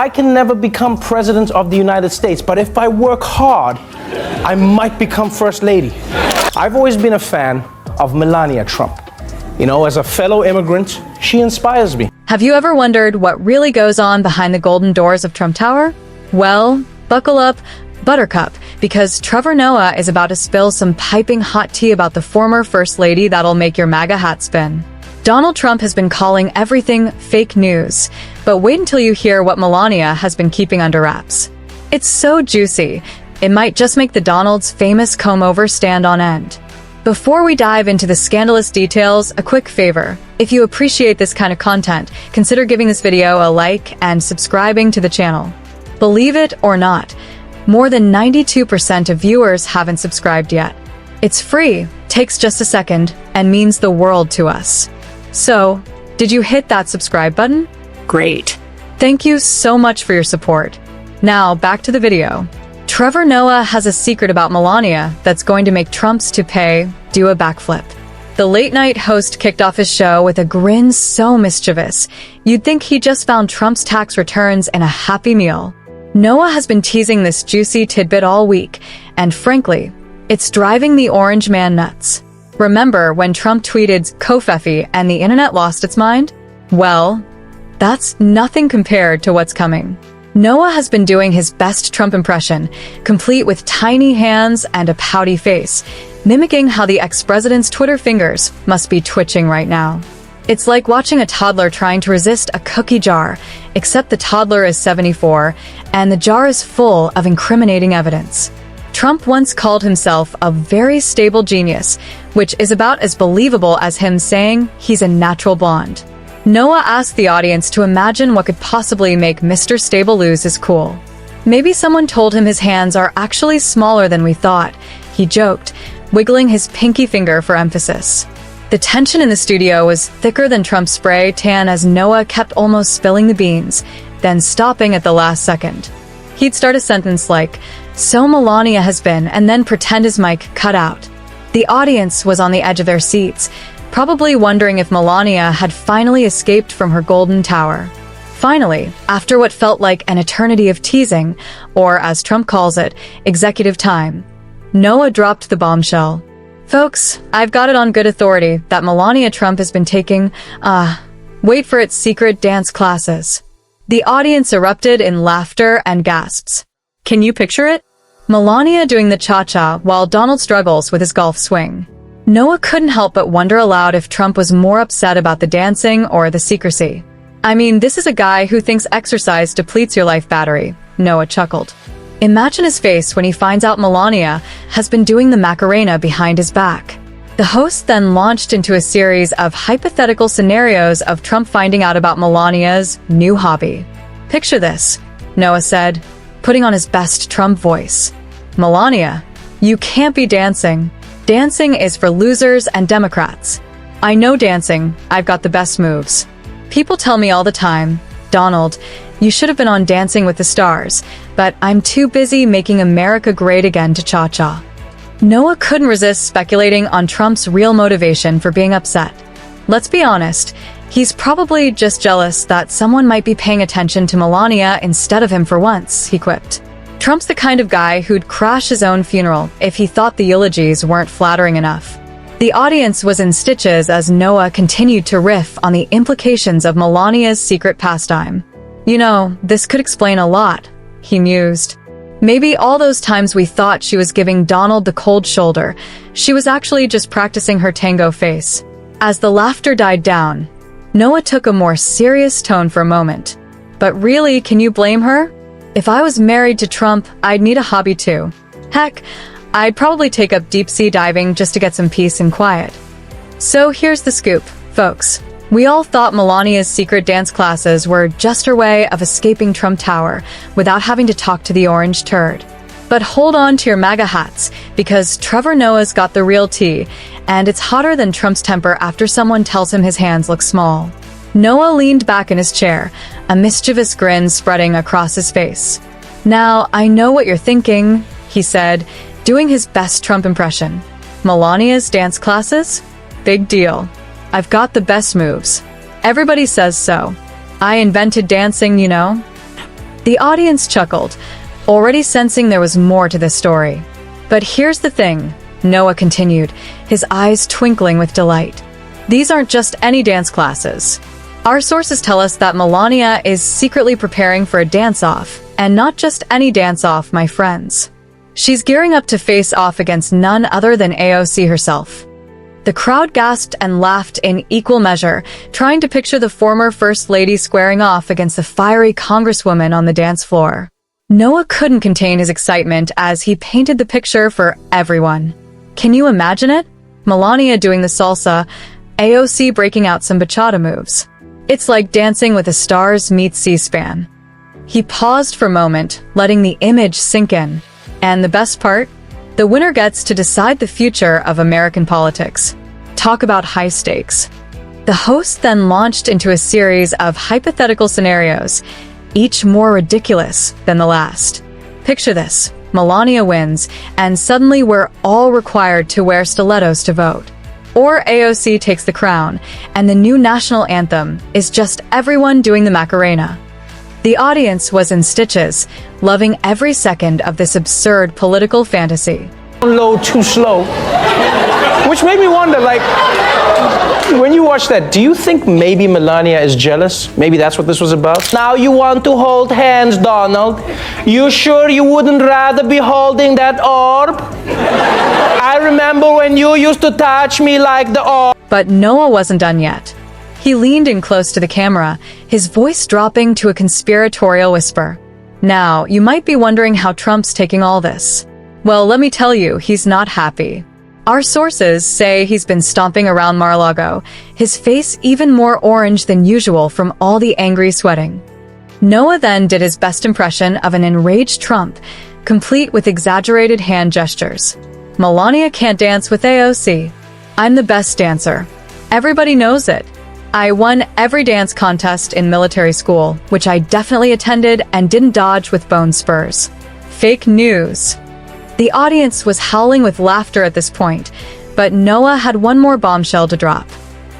I can never become president of the United States, but if I work hard, I might become first lady. I've always been a fan of Melania Trump. You know, as a fellow immigrant, she inspires me. Have you ever wondered what really goes on behind the golden doors of Trump Tower? Well, buckle up, Buttercup, because Trevor Noah is about to spill some piping hot tea about the former First Lady that'll make your MAGA hat spin. Donald Trump has been calling everything fake news, but wait until you hear what Melania has been keeping under wraps. It's so juicy, it might just make the Donald's famous comb-over stand on end. Before we dive into the scandalous details, a quick favor. If you appreciate this kind of content, consider giving this video a like and subscribing to the channel. Believe it or not, more than 92% of viewers haven't subscribed yet. It's free, takes just a second, and means the world to us. So, did you hit that subscribe button? Great. Thank you so much for your support. Now, back to the video. Trevor Noah has a secret about Melania that's going to make Trump's toupee do a backflip. The late-night host kicked off his show with a grin so mischievous, you'd think he just found Trump's tax returns in a Happy Meal. Noah has been teasing this juicy tidbit all week, and frankly, it's driving the orange man nuts. Remember when Trump tweeted "Kofefi" and the internet lost its mind? Well, that's nothing compared to what's coming. Noah has been doing his best Trump impression, complete with tiny hands and a pouty face, mimicking how the ex-president's Twitter fingers must be twitching right now. It's like watching a toddler trying to resist a cookie jar, except the toddler is 74, and the jar is full of incriminating evidence. Trump once called himself a very stable genius, which is about as believable as him saying he's a natural blonde. Noah asked the audience to imagine what could possibly make Mr. Stable lose his cool. Maybe someone told him his hands are actually smaller than we thought, he joked, wiggling his pinky finger for emphasis. The tension in the studio was thicker than Trump's spray tan as Noah kept almost spilling the beans, then stopping at the last second. He'd start a sentence like, "So Melania has been," and then pretend his mic cut out. The audience was on the edge of their seats, probably wondering if Melania had finally escaped from her golden tower. Finally, after what felt like an eternity of teasing, or as Trump calls it, executive time, Noah dropped the bombshell. Folks, I've got it on good authority that Melania Trump has been taking, wait for it, secret dance classes. The audience erupted in laughter and gasps. Can you picture it? Melania doing the cha-cha while Donald struggles with his golf swing. Noah couldn't help but wonder aloud if Trump was more upset about the dancing or the secrecy. I mean, this is a guy who thinks exercise depletes your life battery, Noah chuckled. Imagine his face when he finds out Melania has been doing the Macarena behind his back. The host then launched into a series of hypothetical scenarios of Trump finding out about Melania's new hobby. Picture this, Noah said, putting on his best Trump voice. Melania, you can't be dancing. Dancing is for losers and Democrats. I know dancing, I've got the best moves. People tell me all the time, Donald, you should have been on Dancing with the Stars, but I'm too busy making America great again to cha-cha. Noah couldn't resist speculating on Trump's real motivation for being upset. Let's be honest, he's probably just jealous that someone might be paying attention to Melania instead of him for once, he quipped. Trump's the kind of guy who'd crash his own funeral if he thought the eulogies weren't flattering enough. The audience was in stitches as Noah continued to riff on the implications of Melania's secret pastime. You know, this could explain a lot, he mused. Maybe all those times we thought she was giving Donald the cold shoulder, she was actually just practicing her tango face. As the laughter died down, Noah took a more serious tone for a moment. But really, can you blame her? If I was married to Trump, I'd need a hobby too. Heck, I'd probably take up deep-sea diving just to get some peace and quiet. So here's the scoop, folks. We all thought Melania's secret dance classes were just her way of escaping Trump Tower without having to talk to the orange turd. But hold on to your MAGA hats, because Trevor Noah's got the real tea, and it's hotter than Trump's temper after someone tells him his hands look small. Noah leaned back in his chair, a mischievous grin spreading across his face. Now, I know what you're thinking, he said, doing his best Trump impression. Melania's dance classes? Big deal. I've got the best moves. Everybody says so. I invented dancing, you know. The audience chuckled, already sensing there was more to this story. But here's the thing, Noah continued, his eyes twinkling with delight. These aren't just any dance classes. Our sources tell us that Melania is secretly preparing for a dance-off, and not just any dance-off, my friends. She's gearing up to face off against none other than AOC herself. The crowd gasped and laughed in equal measure, trying to picture the former First Lady squaring off against the fiery Congresswoman on the dance floor. Noah couldn't contain his excitement as he painted the picture for everyone. Can you imagine it? Melania doing the salsa, AOC breaking out some bachata moves. It's like Dancing with the Stars meets C-SPAN. He paused for a moment, letting the image sink in. And the best part? The winner gets to decide the future of American politics. Talk about high stakes. The host then launched into a series of hypothetical scenarios, each more ridiculous than the last. Picture this, Melania wins, and suddenly we're all required to wear stilettos to vote. Or AOC takes the crown, and the new national anthem is just everyone doing the Macarena. The audience was in stitches, loving every second of this absurd political fantasy. Low, too slow. Which made me wonder, like, when you watch that, do you think maybe Melania is jealous? Maybe that's what this was about? Now you want to hold hands, Donald. You sure you wouldn't rather be holding that orb? I remember when you used to touch me like the orb. But Noah wasn't done yet. He leaned in close to the camera, his voice dropping to a conspiratorial whisper. Now, you might be wondering how Trump's taking all this. Well, let me tell you, he's not happy. Our sources say he's been stomping around Mar-a-Lago, his face even more orange than usual from all the angry sweating. Noah then did his best impression of an enraged Trump, complete with exaggerated hand gestures. Melania can't dance with AOC. I'm the best dancer. Everybody knows it. I won every dance contest in military school, which I definitely attended and didn't dodge with bone spurs. Fake news. The audience was howling with laughter at this point, but Noah had one more bombshell to drop.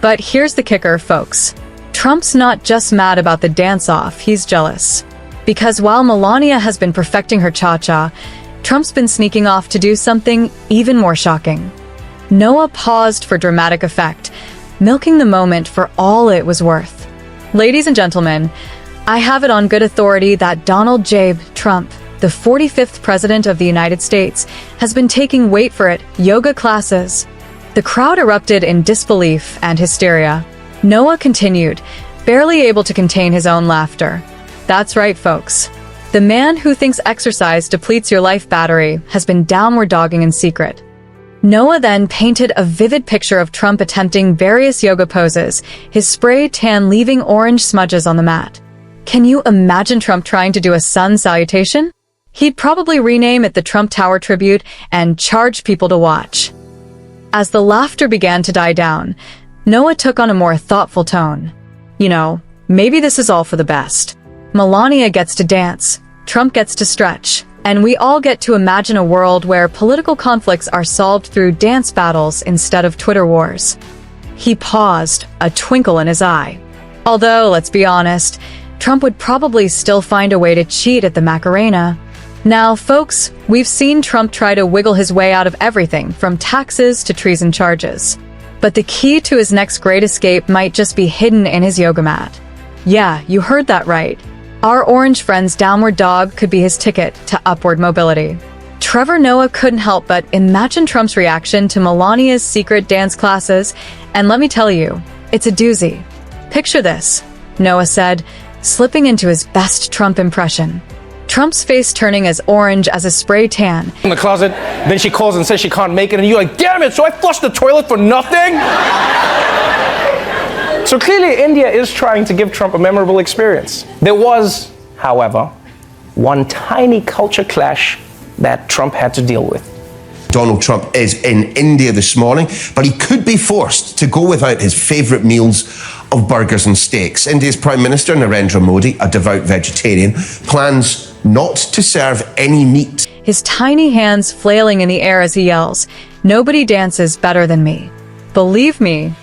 But here's the kicker, folks. Trump's not just mad about the dance-off, he's jealous. Because while Melania has been perfecting her cha-cha, Trump's been sneaking off to do something even more shocking. Noah paused for dramatic effect, milking the moment for all it was worth. Ladies and gentlemen, I have it on good authority that Donald J. Trump, the 45th President of the United States, has been taking, wait for it, yoga classes. The crowd erupted in disbelief and hysteria. Noah continued, barely able to contain his own laughter. That's right, folks. The man who thinks exercise depletes your life battery has been downward dogging in secret. Noah then painted a vivid picture of Trump attempting various yoga poses, his spray tan leaving orange smudges on the mat. Can you imagine Trump trying to do a sun salutation? He'd probably rename it the Trump Tower Tribute and charge people to watch. As the laughter began to die down, Noah took on a more thoughtful tone. You know, maybe this is all for the best. Melania gets to dance, Trump gets to stretch, and we all get to imagine a world where political conflicts are solved through dance battles instead of Twitter wars. He paused, a twinkle in his eye. Although, let's be honest, Trump would probably still find a way to cheat at the Macarena. Now, folks, we've seen Trump try to wiggle his way out of everything from taxes to treason charges. But the key to his next great escape might just be hidden in his yoga mat. Yeah, you heard that right. Our orange friend's downward dog could be his ticket to upward mobility. Trevor Noah couldn't help but imagine Trump's reaction to Melania's secret dance classes, and let me tell you, it's a doozy. Picture this, Noah said, slipping into his best Trump impression. Trump's face turning as orange as a spray tan. In the closet, then she calls and says she can't make it, and you're like, damn it, so I flushed the toilet for nothing? So clearly India is trying to give Trump a memorable experience. There was, however, one tiny culture clash that Trump had to deal with. Donald Trump is in India this morning, but he could be forced to go without his favourite meals of burgers and steaks. India's Prime Minister Narendra Modi, a devout vegetarian, plans not to serve any meat. His tiny hands flailing in the air as he yells, "Nobody dances better than me. Believe me."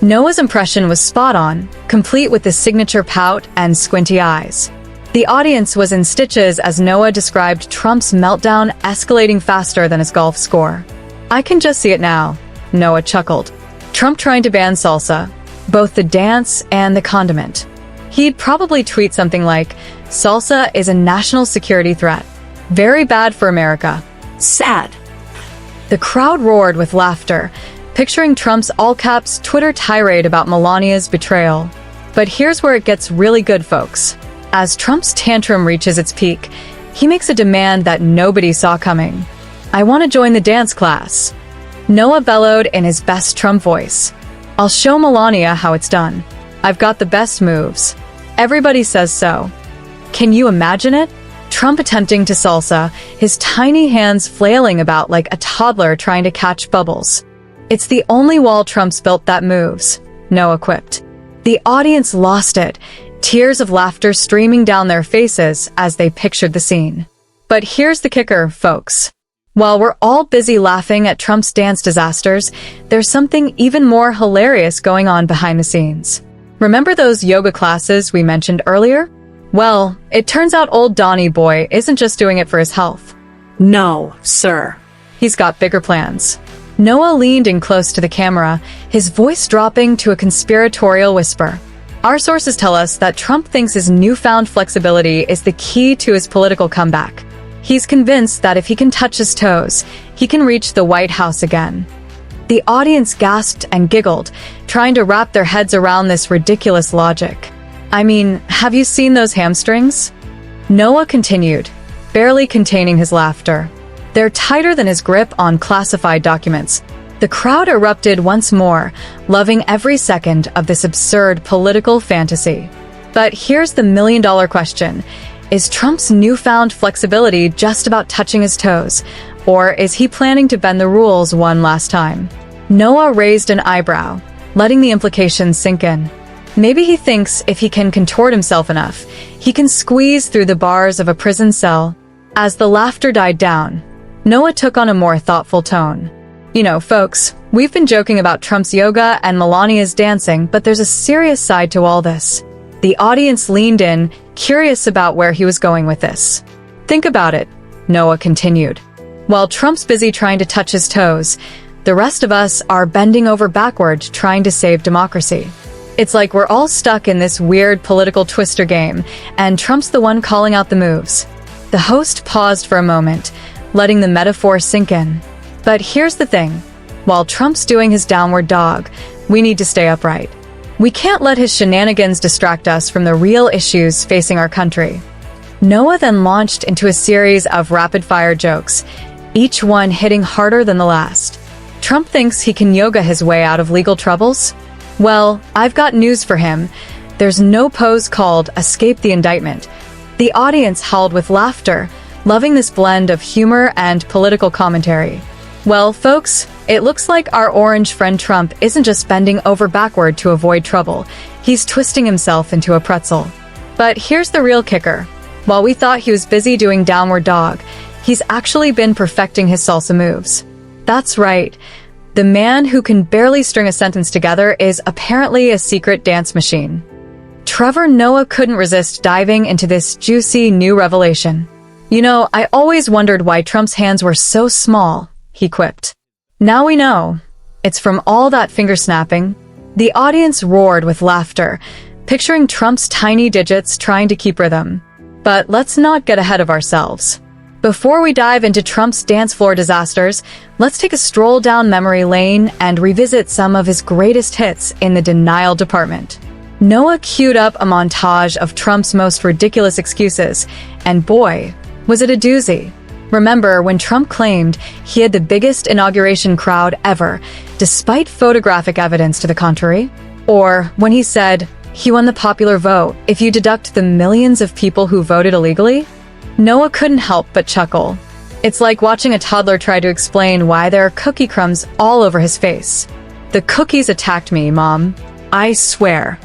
Noah's impression was spot on, complete with the signature pout and squinty eyes. The audience was in stitches as Noah described Trump's meltdown escalating faster than his golf score. "I can just see it now," Noah chuckled. Trump trying to ban salsa, both the dance and the condiment. He'd probably tweet something like, "Salsa is a national security threat. Very bad for America. Sad." The crowd roared with laughter, picturing Trump's all-caps Twitter tirade about Melania's betrayal. But here's where it gets really good, folks. As Trump's tantrum reaches its peak, he makes a demand that nobody saw coming. "I want to join the dance class." Noah bellowed in his best Trump voice. "I'll show Melania how it's done. I've got the best moves." Everybody says so. Can you imagine it? Trump attempting to salsa, his tiny hands flailing about like a toddler trying to catch bubbles. "It's the only wall Trump's built that moves," Noah quipped. The audience lost it, tears of laughter streaming down their faces as they pictured the scene. But here's the kicker, folks. While we're all busy laughing at Trump's dance disasters, there's something even more hilarious going on behind the scenes. Remember those yoga classes we mentioned earlier? Well, it turns out old Donnie boy isn't just doing it for his health. No, sir. He's got bigger plans. Noah leaned in close to the camera, his voice dropping to a conspiratorial whisper. Our sources tell us that Trump thinks his newfound flexibility is the key to his political comeback. He's convinced that if he can touch his toes, he can reach the White House again. The audience gasped and giggled, trying to wrap their heads around this ridiculous logic. "I mean, have you seen those hamstrings?" Noah continued, barely containing his laughter. "They're tighter than his grip on classified documents." The crowd erupted once more, loving every second of this absurd political fantasy. But here's the million-dollar question. Is Trump's newfound flexibility just about touching his toes, or is he planning to bend the rules one last time? Noah raised an eyebrow, letting the implications sink in. Maybe he thinks if he can contort himself enough, he can squeeze through the bars of a prison cell. As the laughter died down, Noah took on a more thoughtful tone. "You know, folks, we've been joking about Trump's yoga and Melania's dancing, but there's a serious side to all this." The audience leaned in, curious about where he was going with this. "Think about it," Noah continued. "While Trump's busy trying to touch his toes, the rest of us are bending over backward trying to save democracy. It's like we're all stuck in this weird political twister game, and Trump's the one calling out the moves." The host paused for a moment, letting the metaphor sink in. But here's the thing. While Trump's doing his downward dog, we need to stay upright. We can't let his shenanigans distract us from the real issues facing our country. Noah then launched into a series of rapid-fire jokes, each one hitting harder than the last. Trump thinks he can yoga his way out of legal troubles? Well, I've got news for him. There's no pose called "Escape the Indictment." The audience howled with laughter, loving this blend of humor and political commentary. Well, folks, it looks like our orange friend Trump isn't just bending over backward to avoid trouble. He's twisting himself into a pretzel. But here's the real kicker. While we thought he was busy doing downward dog, he's actually been perfecting his salsa moves. That's right. The man who can barely string a sentence together is apparently a secret dance machine. Trevor Noah couldn't resist diving into this juicy new revelation. "You know, I always wondered why Trump's hands were so small," he quipped. "Now we know. It's from all that finger snapping." The audience roared with laughter, picturing Trump's tiny digits trying to keep rhythm. But let's not get ahead of ourselves. Before we dive into Trump's dance floor disasters, let's take a stroll down memory lane and revisit some of his greatest hits in the denial department. Noah queued up a montage of Trump's most ridiculous excuses, and boy, was it a doozy. Remember when Trump claimed he had the biggest inauguration crowd ever, despite photographic evidence to the contrary? Or when he said he won the popular vote if you deduct the millions of people who voted illegally? Noah couldn't help but chuckle. It's like watching a toddler try to explain why there are cookie crumbs all over his face. "The cookies attacked me, Mom. I swear."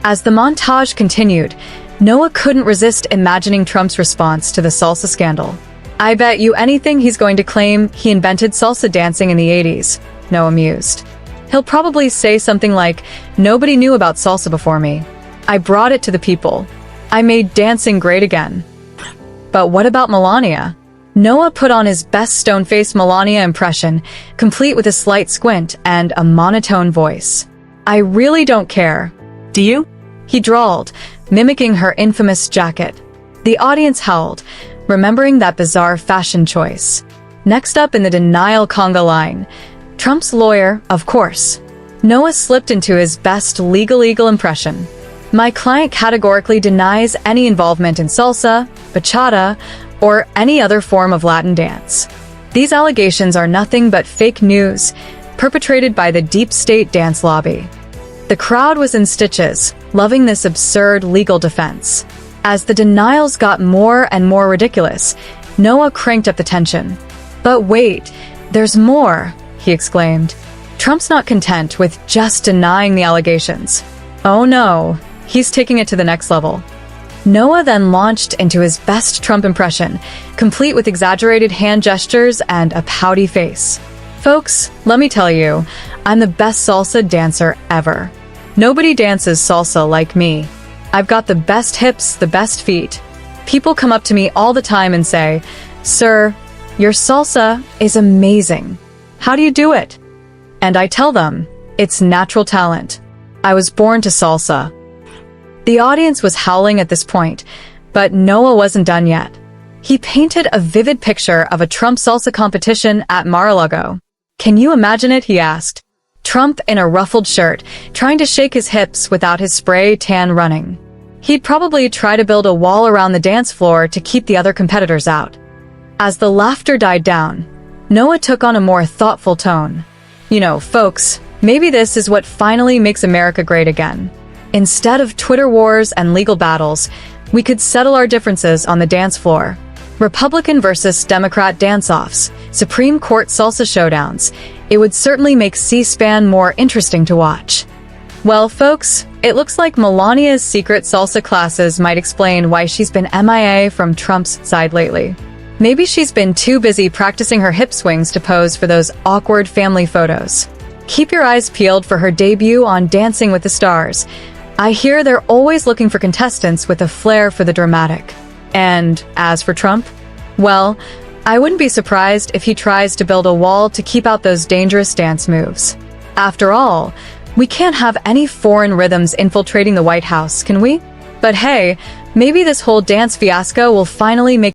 As the montage continued, Noah couldn't resist imagining Trump's response to the salsa scandal. "I bet you anything he's going to claim he invented salsa dancing in the 80s, Noah mused. He'll probably say something like, "Nobody knew about salsa before me. I brought it to the people. I made dancing great again. But what about Melania? Noah put on his best stone-faced Melania impression, complete with a slight squint and a monotone voice. I really don't care. Do you? He drawled, mimicking her infamous jacket. The audience howled, remembering that bizarre fashion choice. Next up in the denial conga line, Trump's lawyer, of course. Noah slipped into his best legal impression. My client categorically denies any involvement in salsa, bachata, or any other form of Latin dance. These allegations are nothing but fake news, perpetrated by the deep state dance lobby. The crowd was in stitches, loving this absurd legal defense. As the denials got more and more ridiculous, Noah cranked up the tension. But wait, there's more, he exclaimed. Trump's not content with just denying the allegations. Oh no, he's taking it to the next level. Noah then launched into his best Trump impression, complete with exaggerated hand gestures and a pouty face. Folks, let me tell you, I'm the best salsa dancer ever. Nobody dances salsa like me. I've got the best hips, the best feet. People come up to me all the time and say, "Sir, your salsa is amazing. How do you do it?" And I tell them, it's natural talent. I was born to salsa. The audience was howling at this point, but Noah wasn't done yet. He painted a vivid picture of a Trump salsa competition at Mar-a-Lago. Can you imagine it? He asked. Trump in a ruffled shirt, trying to shake his hips without his spray tan running. He'd probably try to build a wall around the dance floor to keep the other competitors out. As the laughter died down, Noah took on a more thoughtful tone. You know, folks, maybe this is what finally makes America great again. Instead of Twitter wars and legal battles, we could settle our differences on the dance floor. Republican versus Democrat dance-offs, Supreme Court salsa showdowns. It would certainly make C-SPAN more interesting to watch. Well, folks, it looks like Melania's secret salsa classes might explain why she's been MIA from Trump's side lately. Maybe she's been too busy practicing her hip swings to pose for those awkward family photos. Keep your eyes peeled for her debut on Dancing with the Stars. I hear they're always looking for contestants with a flair for the dramatic. And as for Trump, well, I wouldn't be surprised if he tries to build a wall to keep out those dangerous dance moves. After all, we can't have any foreign rhythms infiltrating the White House, can we? But hey, maybe this whole dance fiasco will finally make